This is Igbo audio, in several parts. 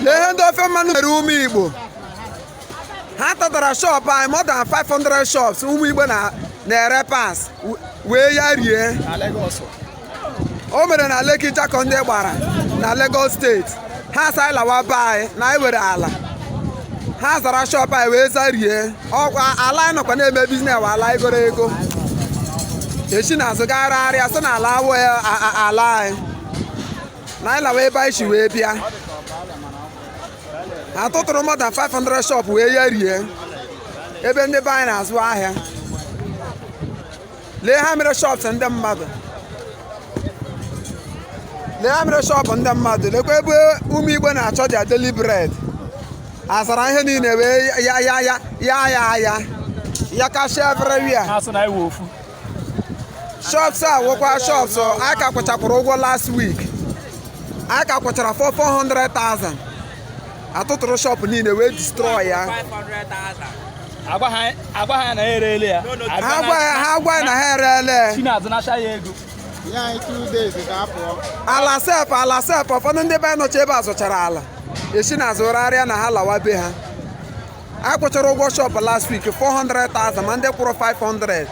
ihe ndị ofe mmanụ mere ụmụ Igbo ha tatara shop anyị more than 500 shops ụmụ Igbo na-ere pass wee ya rie o mere na Lekki Jakande gbara na Lagos steeti ha sa lawa be anyị na anyị were ala ha zara shop anyị wee zarie ọkwa ala anyị nọkwa na-eme biznes wa ala igoro ego echi na-azụ gara arịa sị na ala awụ ala anyị na anyị lawa ebe anyị si wee bịa ha tụtụrụ more than 500 shop wee ya rie ebe ndị be anyị na-azụ ahịa lee ha mere shops ndị mmadụ lee ha mere shop ndị mmadụ lekwa ebe ụmụ Igbo na-achọ dia daily bread azara ihe niile wee ya kashia everywhere shops a wụkwa shops anyị ka kwụchakwara ụgwọ last week anyị ka kwụchara 400,000 atụtụrụ shop niile wee destroy ya agwa ha na erele ya ha agwa na ha erele ala sef ụfọdụ ndị be anyị nọcha ebe a zụchara ala esi na azụgharịa na ha lawa be ha a kwụchara ụgwọ shop last week 400,000 ma ndị kwụrụ 500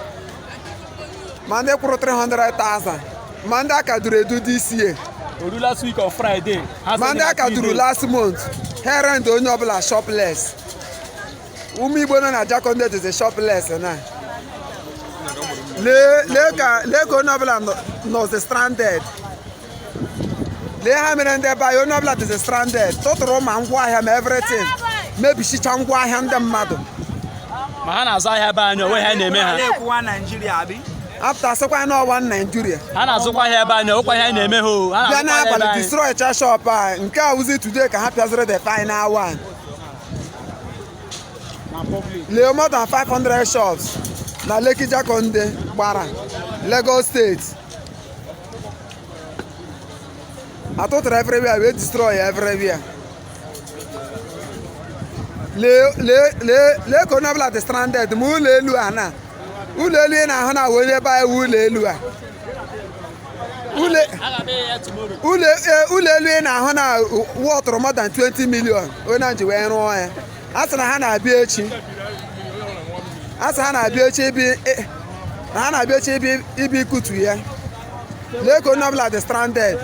ma ndị kwụrụ 300,000 ma ndị aka duru edu this year last week on Friday ma ndị aka duru last month ha rent onye ọbụla shopless ụmụ Igbo nọ na Jakande dịzi shopless na lee ka onye ọbụla nọzi stranded lee ha mere ndị ebe anyị onye ọbụla dịzi stranded tụtụrụ ma ngwaahịa ma everything mebisicha ngwaahịa ndị mmadụ ma ha na-azụ ahịa ebe anyị onwe ha na-eme ha apụta sịkwa n'ọwa Nigeria ha na-azụkwa ahịa ebe anyị okwa ihe na-eme ha bịa n'abalị destroy cha shop a nke a wụzi today ka ha pịaziri the final one lee more than 500 shops na Lekki Jakande gbara Lagos steeti atụtụrụ everywhere wee destroy everywhere lee ka onye ọbụla dị stranded ma ụlọ elu a na ụlọ elu ị na-ahụ na onye ebe anyị ụlọ elu a ụlọ elu ị na-ahụ na wọtụrụ more than 20 million onye ji wee rụọ ya a sị na ha na-abịa echi ibi ikutu ya lee ka onye ọbụla dị stranded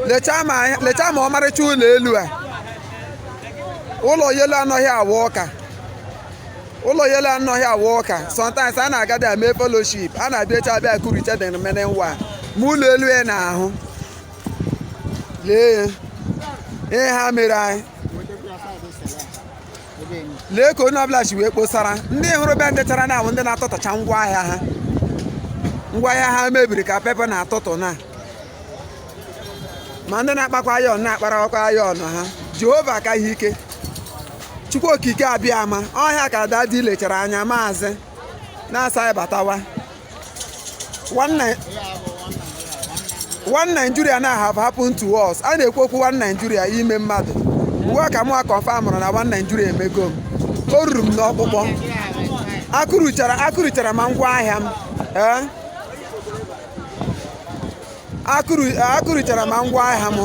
lechaa ma ọmarịcha ụlọ elu a ụlọ yelu anọghị awụ ụka sometimes a na-agada eme fellowship a na-abịa echi abịa kuricha dị mene nwa ma ụlọ elu ya na-ahụ lee ihe ha mere anyị lee ka onye ọbụla si wee kposara ndị hụrụ be ndị chara na awụ ndị na-atụtụcha ngwaahịa ha mebiri ka pepe na-atụtụ na ma ndị na-akpakwa ayọn na-akparakwa ayọn ha Jehova akaghị ike Chukwu okike abịa ama ọhịa ka dadi lechara anya maazị na-asa batawa one Nigeria na have happened to us a na-ekwu okwu one Nigeria ime mmadụ uwe ka mụ confirm na one Nigeria emego m o ruru m n'ọkpụkpọ akụrụchara ma ngwaahịa m akụrụchara ma ngwaahịa m